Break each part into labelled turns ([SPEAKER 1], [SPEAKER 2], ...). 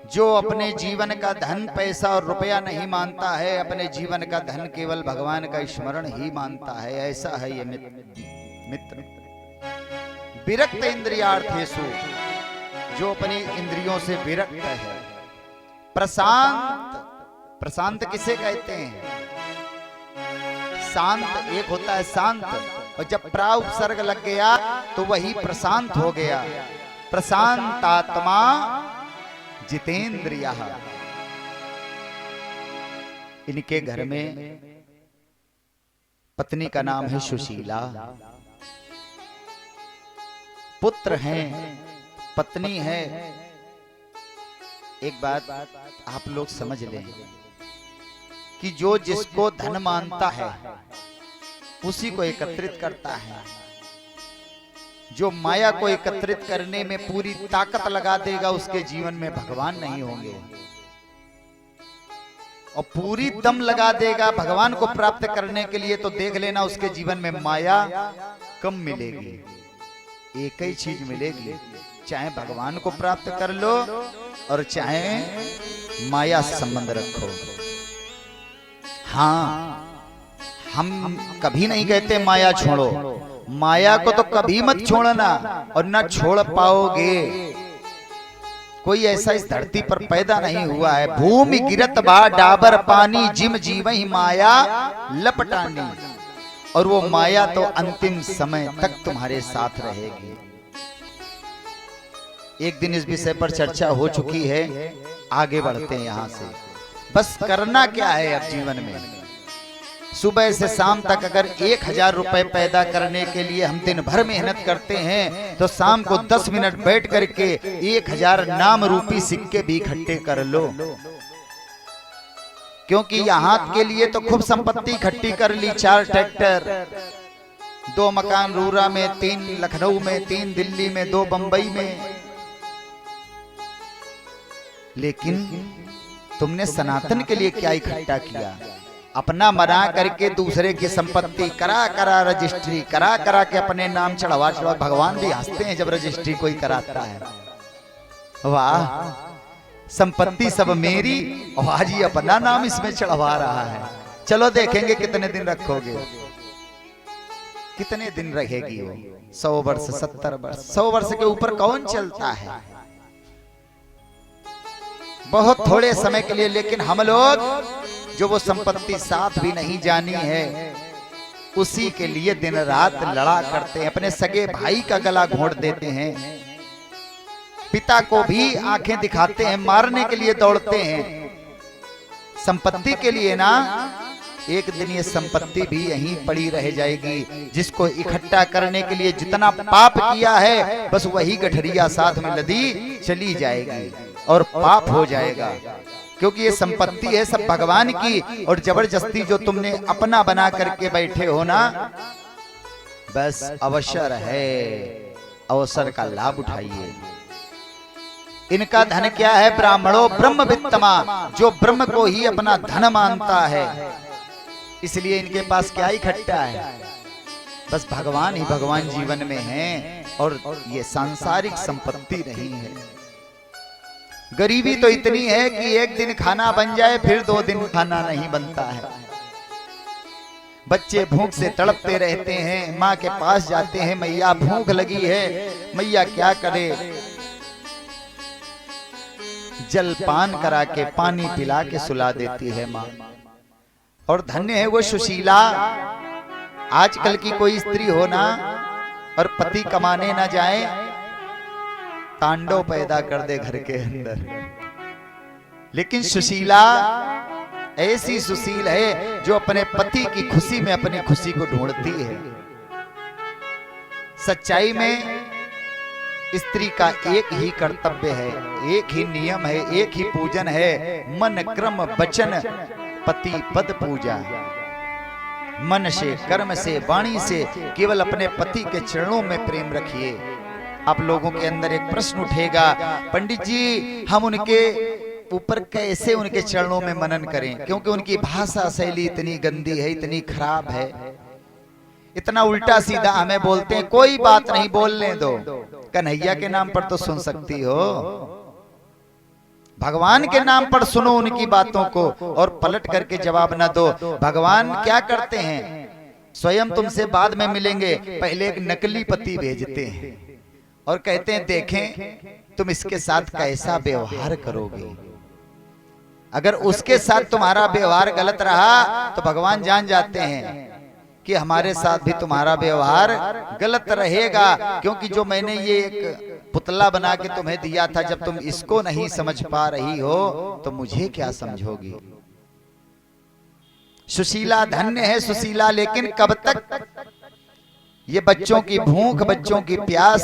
[SPEAKER 1] जो अपने जीवन का धन पैसा और रुपया नहीं मानता है, अपने जीवन का धन केवल भगवान का स्मरण ही मानता है, ऐसा है ये मित्र। विरक्त इंद्रियार्थेषु, जो अपनी इंद्रियों से विरक्त है। प्रशांत, प्रशांत किसे कहते हैं? शांत एक होता है शांत, और जब प्रा उपसर्ग लग गया तो वही प्रशांत हो गया। प्रशांत आत्मा जितेंद्रियः। इनके घर में पत्नी का नाम है सुशीला, पुत्र हैं, पत्नी है। एक बात आप लोग समझ लें कि जो जिसको धन मानता है उसी को एकत्रित करता है। जो माया को एकत्रित करने में पूरी ताकत लगा देगा उसके जीवन में भगवान नहीं होंगे, और पूरी दम लगा देगा भगवान को प्राप्त करने के लिए तो देख लेना उसके जीवन में माया कम मिलेगी। एक ही चीज मिलेगी, चाहे भगवान को प्राप्त कर लो और चाहे माया से संबंध रखो। हाँ, हम कभी नहीं कहते माया छोड़ो, माया को तो कभी मत छोड़ना और ना छोड़ पाओगे। कोई ऐसा इस धरती पर पैदा नहीं हुआ है। भूमि गिरत बा डाबर पानी, जिम जीवहि माया लपटानी। और वो माया तो अंतिम समय तक तुम्हारे साथ रहेगी। एक दिन इस विषय पर चर्चा हो चुकी है, आगे बढ़ते हैं यहां से। बस करना क्या है अब जीवन में? सुबह से शाम तक अगर 1000 रुपए पैदा करने के लिए हम दिन भर मेहनत करते हैं तो शाम को 10 मिनट बैठ करके 1000 नाम रूपी सिक्के भी इकट्ठे कर लो। क्योंकि यहाँ के लिए तो खूब संपत्ति इकट्ठी कर ली, 4 ट्रैक्टर, 2 मकान रूरा में, 3 लखनऊ में, 3 दिल्ली में, 2 बंबई में। लेकिन तुमने सनातन के लिए क्या इकट्ठा किया? अपना मना करके दूसरे की संपत्ति करा करा रजिस्ट्री करा करा के अपने नाम चढ़वा चढ़वा। भगवान भी हंसते हैं जब रजिस्ट्री कोई कराता है। वाह, संपत्ति सब मेरी और आज ही अपना नाम इसमें चढ़वा रहा है। चलो देखेंगे कितने दिन रखोगे, कितने दिन रहेगी वो। 100 वर्ष, 70 वर्ष, 100 वर्ष के ऊपर कौन चलता है? बहुत थोड़े समय के लिए। लेकिन हम लोग जो वो संपत्ति साथ भी नहीं जानी है, उसी के लिए दिन रात लड़ा करते हैं। अपने सगे भाई का गला घोंट देते हैं, पिता को भी आंखें दिखाते हैं, मारने के लिए दौड़ते हैं संपत्ति के लिए ना। एक दिन ये संपत्ति भी यहीं पड़ी रह जाएगी। जिसको इकट्ठा करने के लिए जितना पाप किया है, बस वही गठरिया साथ में लदी चली जाएगी और पाप हो जाएगा। क्योंकि ये संपत्ति है सब भगवान की, और जबरदस्ती जो तुमने अपना बना करके बैठे हो ना, बस अवसर है, अवसर का लाभ उठाइए। इनका धन क्या है? ब्राह्मणों ब्रह्म वित्तमा, जो ब्रह्म को ही अपना धन मानता है। इसलिए इनके पास क्या इकट्ठा है? बस भगवान ही भगवान जीवन में है, और ये सांसारिक संपत्ति नहीं है। गरीबी तो इतनी है कि एक दिन खाना बन जाए फिर 2 दिन खाना नहीं बनता है। बच्चे भूख से तड़पते रहते हैं, माँ के पास जाते हैं, मैया भूख लगी है। मैया क्या करे? जल पान करा के, पानी पिला के सुला देती है माँ। और धन्य है वो सुशीला। आजकल की कोई स्त्री हो ना और पति कमाने ना जाए, तांडव पैदा कर दे घर के अंदर। लेकिन सुशीला ऐसी सुशील है जो अपने पति की खुशी में अपनी खुशी को ढूंढती है। सच्चाई में स्त्री का एक ही कर्तव्य है, एक ही नियम है, एक ही पूजन है। मन क्रम वचन पति पद पूजा। मन से, कर्म से, वाणी से केवल अपने पति के चरणों में प्रेम रखिए। आप लोगों के अंदर एक प्रश्न उठेगा, पंडित जी हम उनके ऊपर कैसे उनके चरणों में मनन करें? क्योंकि उनकी भाषा शैली इतनी गंदी है, इतनी खराब है, इतना उल्टा सीधा हमें बोलते हैं। कोई बात नहीं, बोलने दो, कन्हैया के नाम पर तो सुन सकती हो। भगवान के नाम पर सुनो उनकी बातों को और पलट करके जवाब न दो। भगवान क्या करते हैं, स्वयं तुमसे बाद में मिलेंगे, पहले एक नकली पति भेजते हैं और कहते हैं देखें तुम इसके साथ कैसा व्यवहार करोगे। अगर उसके साथ तुम्हारा व्यवहार गलत रहा तो भगवान जान जाते हैं कि हमारे साथ भी तुम्हारा व्यवहार गलत रहेगा, क्योंकि जो मैंने ये एक पुतला बना के तुम्हें दिया था, जब तुम इसको नहीं समझ पा रही हो तो मुझे क्या समझोगी। सुशीला धन्य है सुशीला, लेकिन कब तक। ये बच्चों की भूख, बच्चों की प्यास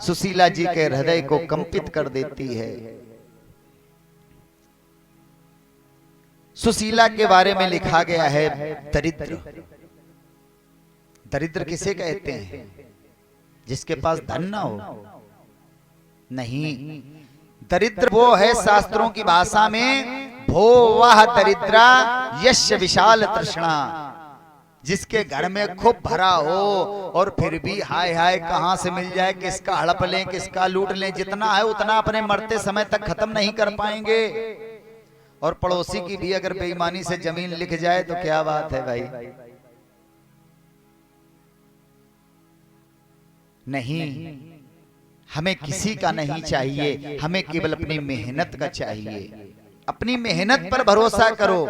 [SPEAKER 1] सुशीला जी के हृदय को कंपित कर देती है। सुशीला के बारे में लिखा गया है दरिद्र। दरिद्र किसे कहते हैं, जिसके पास धन ना हो। नहीं, दरिद्र वो है शास्त्रों की भाषा में भो वह दरिद्रा यस्य विशाल तृष्णा, जिसके घर में खूब भरा हो और फिर भी हाय हाय कहां से मिल जाए, किसका हड़प लें, किसका लूट लें, जितना है उतना अपने मरते समय तक खत्म नहीं कर पाएंगे। और पड़ोसी की भी अगर बेईमानी से जमीन लिख जाए तो क्या बात है भाई। नहीं, हमें किसी का नहीं चाहिए, हमें केवल अपनी मेहनत का चाहिए। अपनी मेहनत पर भरोसा करो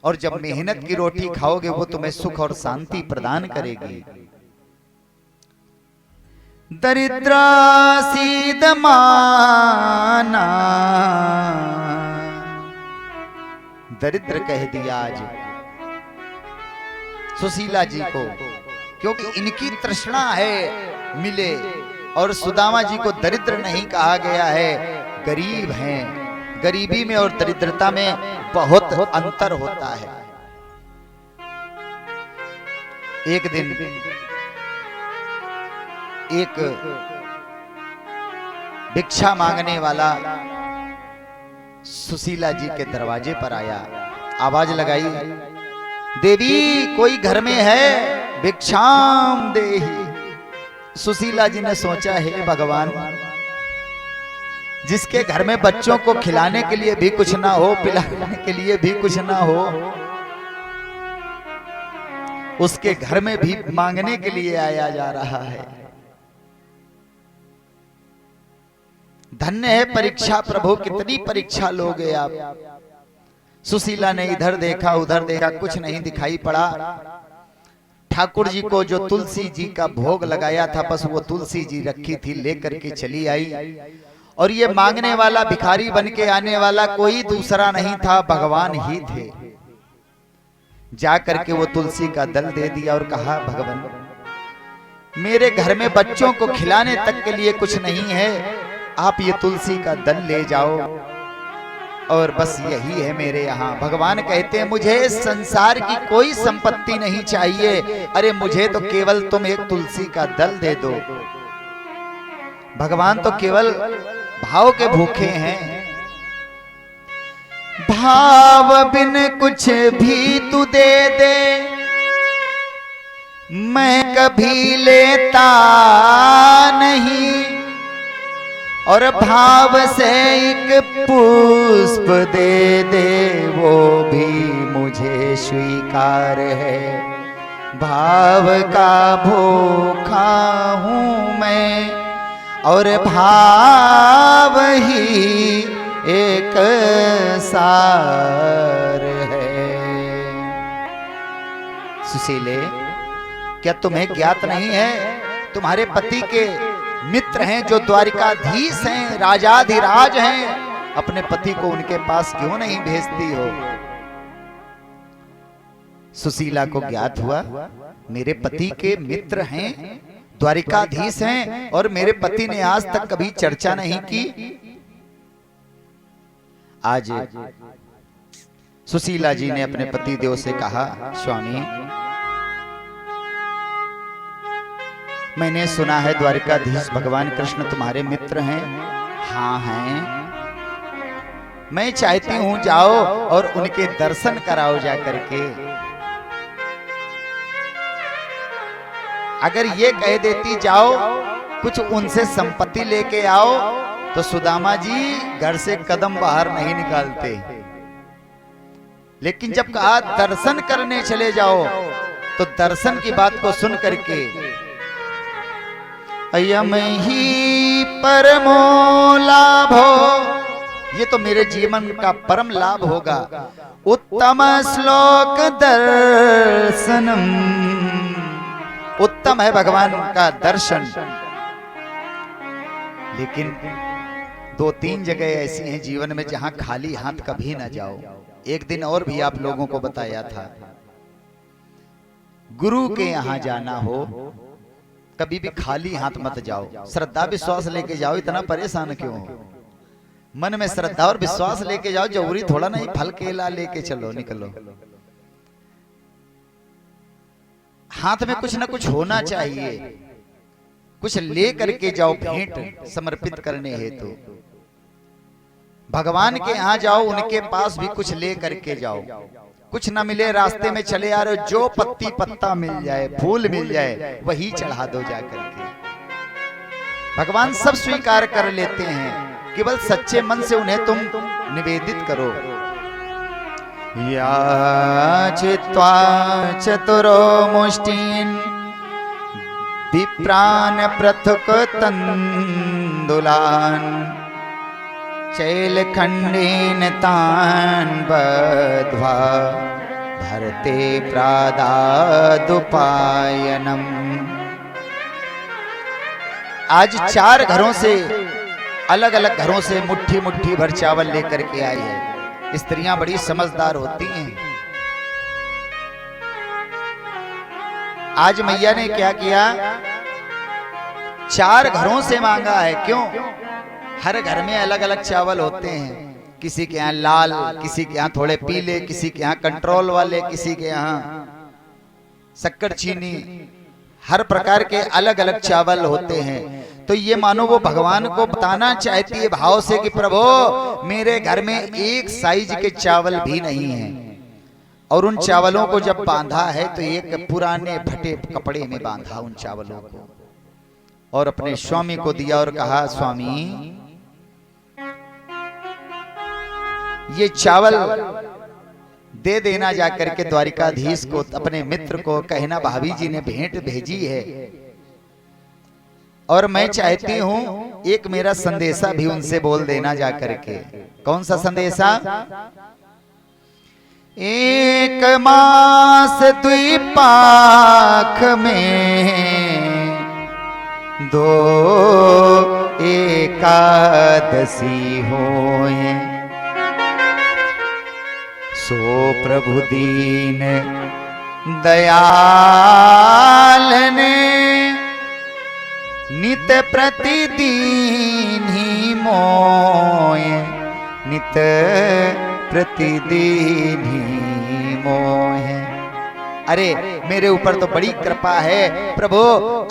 [SPEAKER 1] और जब मेहनत की रोटी खाओगे वो तुम्हें सुख और शांति प्रदान करेगी। दरिद्रा सीद माना, दरिद्र कह दिया आज सुशीला जी को, क्योंकि इनकी तृष्णा है मिले। और सुदामा जी को दरिद्र नहीं कहा गया है, गरीब हैं। गरीबी में और दरिद्रता में बहुत अंतर होता है। एक दिन एक भिक्षा मांगने वाला सुशीला जी के दरवाजे पर आया, आवाज लगाई, देवी कोई घर में है, भिक्षाम देहि। सुशीला जी ने सोचा, हे भगवान, जिसके घर में बच्चों को खिलाने के लिए भी कुछ ना हो, पिलाने के लिए भी कुछ ना हो, उसके घर में भी मांगने के लिए आया जा रहा है। धन्य है परीक्षा प्रभु, कितनी परीक्षा लोगे आप। सुशीला ने इधर देखा उधर देखा, कुछ नहीं दिखाई पड़ा। ठाकुर जी को जो तुलसी जी का भोग लगाया था, बस वो तुलसी जी रखी थी, लेकर के चली आई। और ये मांगने वाला भिखारी बन के आने वाला कोई दूसरा नहीं था, भगवान ही थे। जाकर के वो तुलसी का दल दे दिया और कहा, भगवान मेरे घर में बच्चों को खिलाने तक के लिए कुछ नहीं है, आप ये तुलसी का दल ले जाओ और बस यही है मेरे यहाँ। भगवान कहते हैं, मुझे संसार की कोई संपत्ति नहीं चाहिए, अरे मुझे तो केवल तुम एक तुलसी का दल दे दो। भगवान तो केवल भाव के भूखे हैं। भाव बिन कुछ भी तू दे दे, मैं कभी लेता नहीं, और भाव से एक पुष्प दे दे, वो भी मुझे स्वीकार है। भाव का भूखा हूँ मैं, और भाव ही एक सार है। सुशीले, क्या तुम्हें ज्ञात नहीं है, तुम्हारे पति के मित्र हैं जो द्वारिकाधीश हैं, राजाधिराज हैं, अपने पति को उनके पास क्यों नहीं भेजती हो। सुशीला को ज्ञात हुआ, मेरे पति के मित्र हैं, द्वारिकाधीश हैं, और मेरे पति ने आज तक कभी चर्चा नहीं की। आज सुशीला जी ने अपने पति देव से कहा, स्वामी मैंने सुना है द्वारिकाधीश भगवान कृष्ण तुम्हारे मित्र हैं। हाँ हैं, मैं चाहती हूं जाओ और उनके दर्शन कराओ जा करके। अगर ये कह देती जाओ कुछ उनसे संपत्ति लेके आओ, तो सुदामा जी घर से कदम बाहर नहीं निकालते, लेकिन जब कहा दर्शन करने चले जाओ तो दर्शन की बात को सुन करके अयम ही परमो लाभो, ये तो मेरे जीवन का परम लाभ होगा, उत्तम श्लोक दर्शनम, उत्तम है भगवान का दर्शन। लेकिन 2-3 जगह ऐसी हैं जीवन में जहां खाली हाथ कभी ना जाओ। एक दिन और भी आप लोगों को बताया था, गुरु के यहां जाना हो कभी भी खाली हाथ मत जाओ, श्रद्धा विश्वास लेके जाओ। इतना परेशान क्यों हो? मन में श्रद्धा और विश्वास लेके जाओ, जरूरी थोड़ा नहीं फल केला लेके चलो निकलो। हाथ में कुछ ना कुछ होना चाहिए, कुछ ले करके जाओ भेंट समर्पित करने हेतु। भगवान के यहां जाओ, उनके पास भी कुछ ले करके जाओ। कुछ ना मिले रास्ते में चले आ रहे हो, जो पत्ती पत्ता मिल जाए, फूल मिल जाए, वही चढ़ा दो जाकर के। भगवान सब स्वीकार कर लेते हैं, केवल सच्चे मन से उन्हें तुम निवेदित करो। याचित्वा चतुरो मुष्टिन विप्रान पृथुक तंदुलान चैलखंडेन तान बद्ध्वा भरते प्रादादुपायनम। आज 4 घरों से, अलग अलग घरों से मुट्ठी मुट्ठी भर चावल लेकर के आई है। स्त्रियां बड़ी समझदार होती हैं। आज मैया ने क्या किया, 4 घरों से मांगा है। क्यों? हर घर में अलग अलग चावल होते हैं, किसी के यहाँ लाल, किसी के यहाँ थोड़े पीले, किसी के यहाँ कंट्रोल वाले, किसी के यहाँ शक्कर चीनी, हर प्रकार के अलग अलग चावल होते हैं। तो ये मानो वो भगवान को बताना चाहती है भाव से कि प्रभु मेरे घर में एक साइज के चावल भी नहीं है। और उन चावलों को जब बांधा है तो एक पुराने फटे कपड़े में बांधा उन चावलों को, और अपने स्वामी को दिया और कहा, स्वामी ये चावल दे देना जाकर के द्वारिकाधीश को, अपने मित्र को कहना भाभी जी ने भेंट भेजी है, और मैं चाहती हूं एक मेरा संदेशा भी उनसे बोल देना जाकर के। कौन सा संदेशा? 1 मास द्विपाख में 2 एकादशी होए, सो प्रभु दीन दयाल ने नित प्रतिदिन ही मोए, नित प्रतिदिन ही मोए। अरे मेरे ऊपर तो बड़ी कृपा है प्रभु।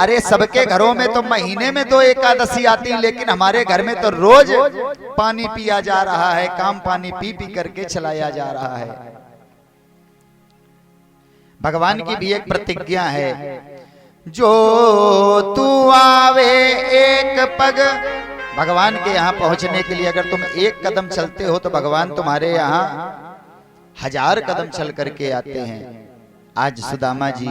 [SPEAKER 1] अरे सबके घरों में तो महीने में 2 एकादशी आती है, लेकिन हमारे घर में तो रोज पानी पिया जा रहा है, काम पानी पी पी करके चलाया जा रहा है। भगवान की भी एक प्रतिज्ञा है, जो तू आवे एक पग। भगवान के यहाँ पहुंचने के लिए अगर तुम एक कदम चलते हो तो भगवान तुम्हारे यहाँ 1000 कदम चल करके आते हैं। आज सुदामा जी